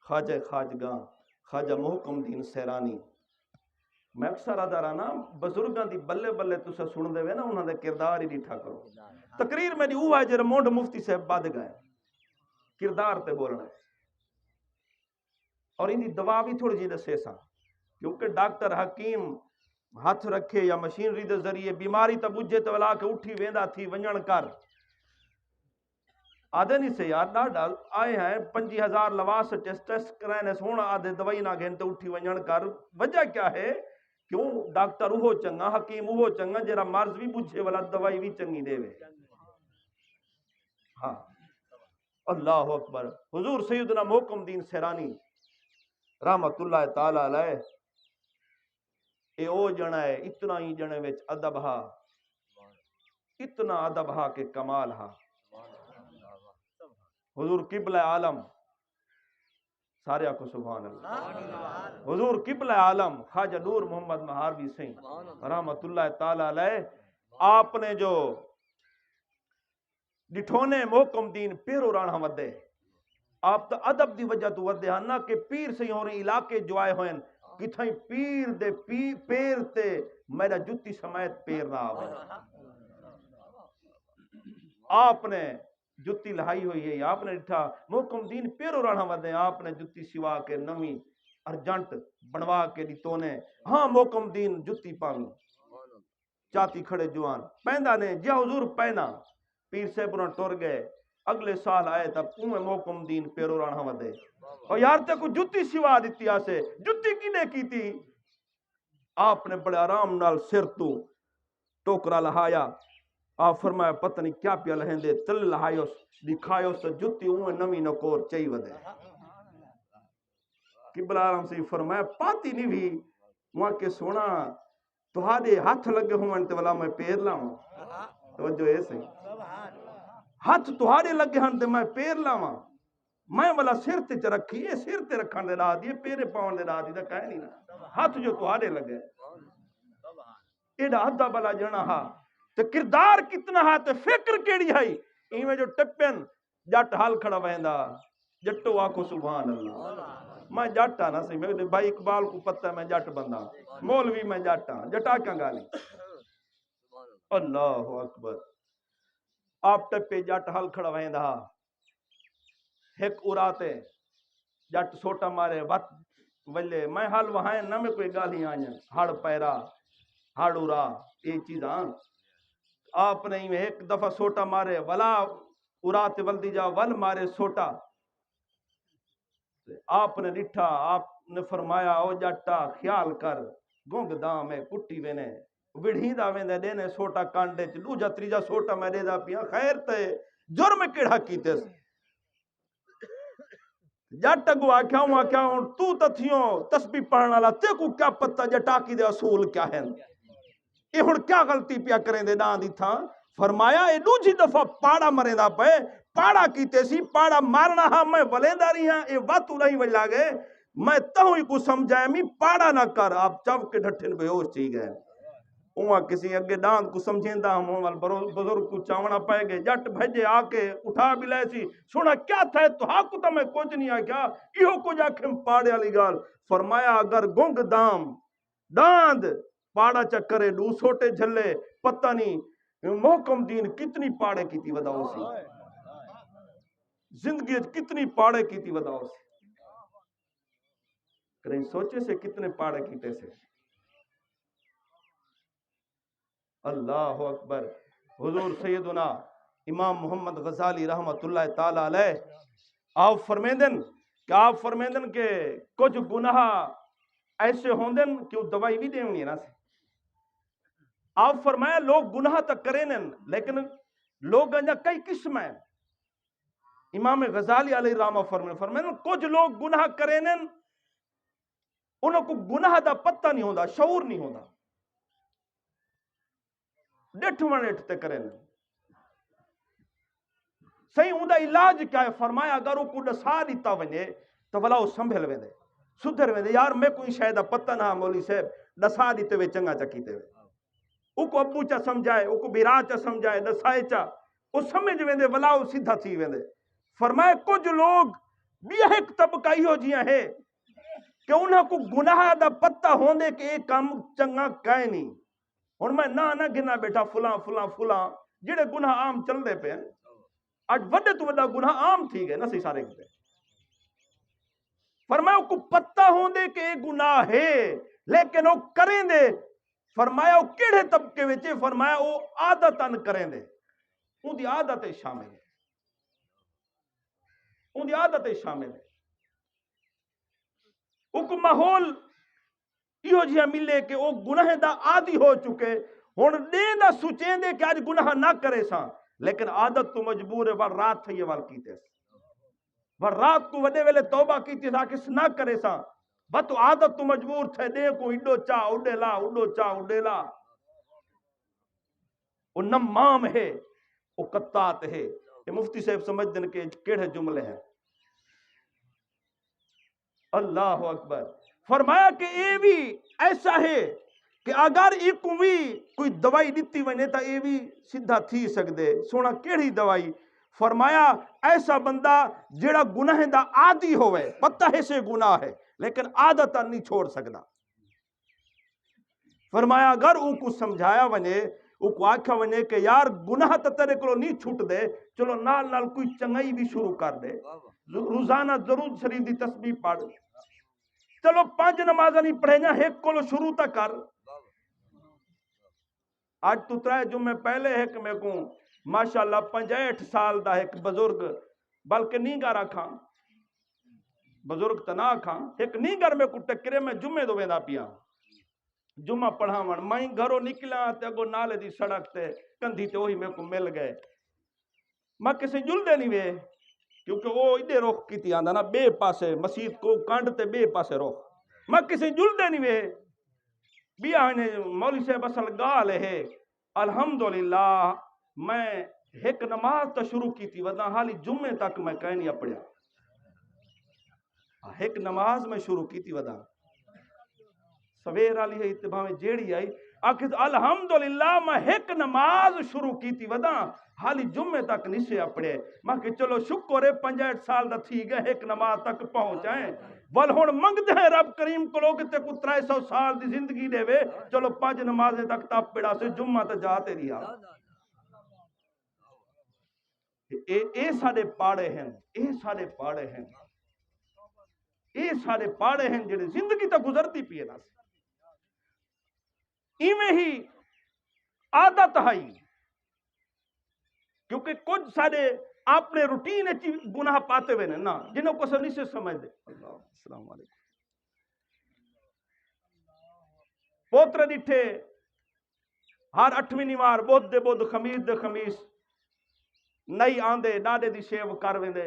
خواجہ خواجگاں خواجہ محکم دین سیرانی. میں اکثر آدھا رہا نا بزرگاں دی بلے بلے تسا سن دے وے نا انہاں دے کردار ہی ڈیٹھا کرو. تقریر میری وہ ہے جڑا مونڈ مفتی صاحب بد گئے کردار تے بولنا ہے اور ان دی دوا بھی تھوڑی جی دسے سا کیونکہ ڈاکٹر حکیم ہاتھ رکھے یا مشینری دے ذریعے بیماری تا بجھے تے ولا کے اٹھی ویندا تھی ونجن کر آدھے نہیں سے یار ڈاڈا آئے ہیں 50,000 لواس ٹیسٹ کرائنے سونا آدھے دوائی نہ گھن تے اٹھی ونجن کر. وجہ کیا ہے؟ کیوں ڈاکٹر وہ چنگا حکیم وہ چنگا جرا مرض بھی بجھے والا دوائی بھی چنگی دے وے. ہاں اللہ اکبر. حضور سیدنا محکم دین سیرانی رحمت اللہ تعالی علیہ اے او جنا ہے اتنا ہی جنے وچ ادب ہا اتنا ادب ہا کہ کمال ہا. حضور قبلہ عالم سارے آکو سبحان اللہ. حضور قبلہ عالم خواجہ نور محمد مہاروی سین رحمت اللہ تعالی علیہ آپ نے جو ڈٹھونے محکم دین پیرو رانا ودے آپ تا ادب دی وجہ تو ودے ہاں نہ کہ پیر سے ہونے علاقے جو آئے ہوئے کتھائیں پیر دے پیر تے میرا جتی سمیت پیر نہ آوے. آپ نے جتی لہائی ہوئی ہے آپ نے ڈٹھا محکم دین پیرو رانا ودے آپ نے جتی سوا کے نمی ارجنٹ بنوا کے دیتونے. ہاں محکم دین جتی پامی چاتی کھڑے جوان پہندہ نے جیا حضور پہنا پیر سے پرن ٹور گئے. اگلے سال آئے تب اوہ محکم دین پیرو رانا ودے اور یار تے کو جتی سوا دیتی آسے جتی کی نے کی تھی. آپ نے بڑے آرام نال سر تو ٹوکرا لہایا. آپ فرمایا پتہ نہیں کیا پیا لہیں دے تل لہائیوس دکھائیوس تو جتی اوہ نمی نکور چاہی ودے. قبلہ عالم سے فرمایا پاتی نہیں بھی وہاں کے سونا تہاڈے ہاتھ لگے ہوں تے والا میں پیر لاؤں. توجہ ایسے ہاتھ تہاڈے لگے ہن تے میں پیر لاواں میں والا سر تے چ رکھی اے سر تے رکھن دے راہ دی پیرے پاون دے راہ دی تے کہے نہیں نا ہاتھ جو تہاڈے لگے ایڈا ادب والا جنا ہا تے کردار کتنا ہا تے فکر کیڑی ہے ایویں جو ٹپن جٹ حال کھڑا ویندا جٹو آکھو سبحان اللہ. میں جٹا نہ سی میں بھائی اقبال کو پتہ ہے میں جٹ بندہ مولوی میں جٹا جٹا کیا گالی. اللہ اکبر. آپ ٹپے جٹ حال کھڑا ویندا ایک اراتے جٹ سوٹا مارے وقت ولے میں حال وہاں نہ میں کوئی گالی آئیں ہڑ پیرا ہڑ ارا یہ چیزاں آپ نے ایک دفعہ سوٹا مارے ولا اراتے ولدی جا ول مارے سوٹا. آپ نے ڈٹھا آپ نے فرمایا او جٹا خیال کر گونگ دام ہے کٹی وینے وڑھی دا ویندے دینے سوٹا کانڈے چ دوجا تریجا سوٹا میں دے دا پیا خیر تے جرم کیڑا کیتے جٹ اگو آکھیا ہوں تو تتھیوں تسبیح پڑھن والا تے کو کیا پتہ جٹا کی دے اصول کیا ہیں یہ ہن کیا غلطی پیا کریں دے ڈان دی تھا. فرمایا اے دوجی دفعہ پاڑا مریندا پے پاڑا کیتے سی پاڑا مارنا ہاں میں ولینداری ہاں اے واتو نہیں وجلا گئے میں تہوئی کو سمجھائے می پاڑا نہ کر. آپ چو کے ڈھٹھن بے ہوش تھی گئے اوہاں کسی اگے ڈاند کو سمجھیندا ہوں بزرگ کو چاونا پائے گئے جٹ بھجے آ کے اٹھا بھی لے سی سونا کیا تھا تو ہاں کو تمہیں کچھ نہیں آ کیا ایہو کچھ آکھیں پاڑے والی گال. فرمایا اگر گنگ دام ڈاند پاڑا چکرے دو سوٹے جھلے پتہ نہیں محکم دین کتنی پاڑے کی تھی وداؤ سی زندگی کتنی پاڑے کی تھی وداؤ سی کریں سوچے سے کتنے پاڑے کیتے سے. اللہ اکبر. حضور سیدنا امام محمد غزالی رحمت اللہ تعالی علیہ آپ فرمیندن کہ کچھ گناہ ایسے ہوندن کہ وہ دوائی بھی دینی ہے نا سے. آپ فرمایا لوگ گناہ تک کریں لیکن لوگ انجا کئی قسم ہیں. امام غزالی علیہ رحمہ فرمائیں کچھ لوگ گناہ کریں انہوں کو گناہ دا پتہ نہیں ہوندا شعور نہیں ہوندا ڈٹھ منٹ تے کریں صحیح ہوندا علاج کیا ہے. فرمایا اگر وہ کو ڈسا دیتا ونے تو بلا وہ سنبھل ویندے سدھر ویندے یار میں کوئی شاید پتہ نہ مولوی صاحب ڈسا دیتے وے چنگا چکیتے وے او کو ابو چا سمجھائے او کو بیرا چا سمجھائے دسائے چا او سمجھ ویندے بلا وہ سیدھا تھی ویندے. فرمایا کچھ لوگ بھی ایک طبقہ ہو جیاں ہے کہ انہاں کو گناہ دا پتہ ہوندے کہ ایک کام چنگا کائے نہیں. ہن میں نہ گنا بیٹا فلاں فلاں فلاں جڑے گناہ عام چل دے پے اج وڈے تو وڈا گناہ عام تھی گئے نا سی سارے پہ. فرمایا کو پتہ ہوندے کہ یہ گناہ ہے لیکن وہ کریں دے. فرمایا وہ کیڑے طبقے وچ؟ فرمایا وہ عادتاً کریں دے. ان دی عادت شامل ہے، ان دی عادت شامل ہے. وہ ماحول یہ جہاں ملے کہ وہ گناہ دا عادی ہو چکے، ہن دے دا سوچیں دے کہ آج گناہ نہ کرے سا، لیکن عادت تو مجبور ہے ور رات تھی وال کیتے ور رات کو وڈے ویلے توبہ کیتی تھا کس نہ کرے سا، بس عادت تو مجبور تھے دے کو اڈو چا اڈے لا اڈو چا اڈے لا. وہ نمام ہے، وہ قطات ہے. یہ مفتی صاحب سمجھ دن کے کیڑے جملے ہیں. اللہ اکبر. فرمایا کہ یہ بھی ایسا ہے کہ اگر ایک بھی کوئی دوائی دیتی ونے تا یہ بھی سیدھا تھی سکدے. سونا کیڑی دوائی؟ فرمایا ایسا بندہ جڑا گناہ دا عادی ہوئے، پتہ ہے سے گناہ ہے لیکن عادتا نہیں چھوڑ سکدا. فرمایا اگر او کو سمجھایا ونے، او کو آکھا ونے کہ یار گناہ تا تیرے کو نہیں چھوٹ دے، چلو نال نال کوئی چنگائی بھی شروع کر دے. روزانہ ضرور شریف دی تسبیح پڑھ، چلو 5 نمازاں نہیں پڑھیاں ایک کو شروع تا کر. آج تو 3 جمعے پہلے ایک میں کو ماشاءاللہ 65 سال دا ایک بزرگ، بلکہ نیگر رکھاں بزرگ تنا کھاں، ایک نیگر میں کو ٹکرے میں جمعے دو ویندا پیا جمعہ پڑھاون. میں گھروں نکلا تے اگو نالے دی سڑک تے کندھی تے وہی میں کو مل گئے. میں کسی جلدے نہیں وے کیونکہ وہ ادھے رخ کیتی آندا نا بے پاسے مسجد کو کانڈ تے بے پاسے رخ. میں کسی جلدے نہیں وے بھی آنے مولوی صاحب اصل گال ہے. الحمدللہ میں ایک نماز تا شروع کیتی ودا حالی جمعے تک میں کہیں نہیں پڑھیا. ایک نماز میں شروع کیتی ودا سویر والی ہے اتباع میں جیڑی آئی آخر الحمدللہ میں ایک نماز شروع کیتی ودا حالی جمعے تک نشے اپڑے. میں کہ چلو شکر ہے 65 سال دا تھی گئے ایک نماز تک پہنچائیں. ول ہن منگدے ہیں رب کریم کو لوگ تے کو 300 سال دی زندگی دے وے، چلو 5 نمازیں تک تپ پڑا سے جمعہ تے جاتے رہیا. اے سارے پاڑے ہیں، اے سارے پاڑے ہیں، اے سارے پاڑے ہیں جڑے زندگی تے گزرتی پیے نا. ایویں ہی عادت ہے کیونکہ کچھ سارے اپنے روٹین گناہ پاتے ہوئے نا جنہوں کو سب نہیں سے سمجھ دے. اللہ السلام علیکم. پوتر ڈٹھے ہر 8ویں نیوار بدھ دے بدھ خمیس دے خمیس نئی آندے ڈاڈے دی شیو کر ویندے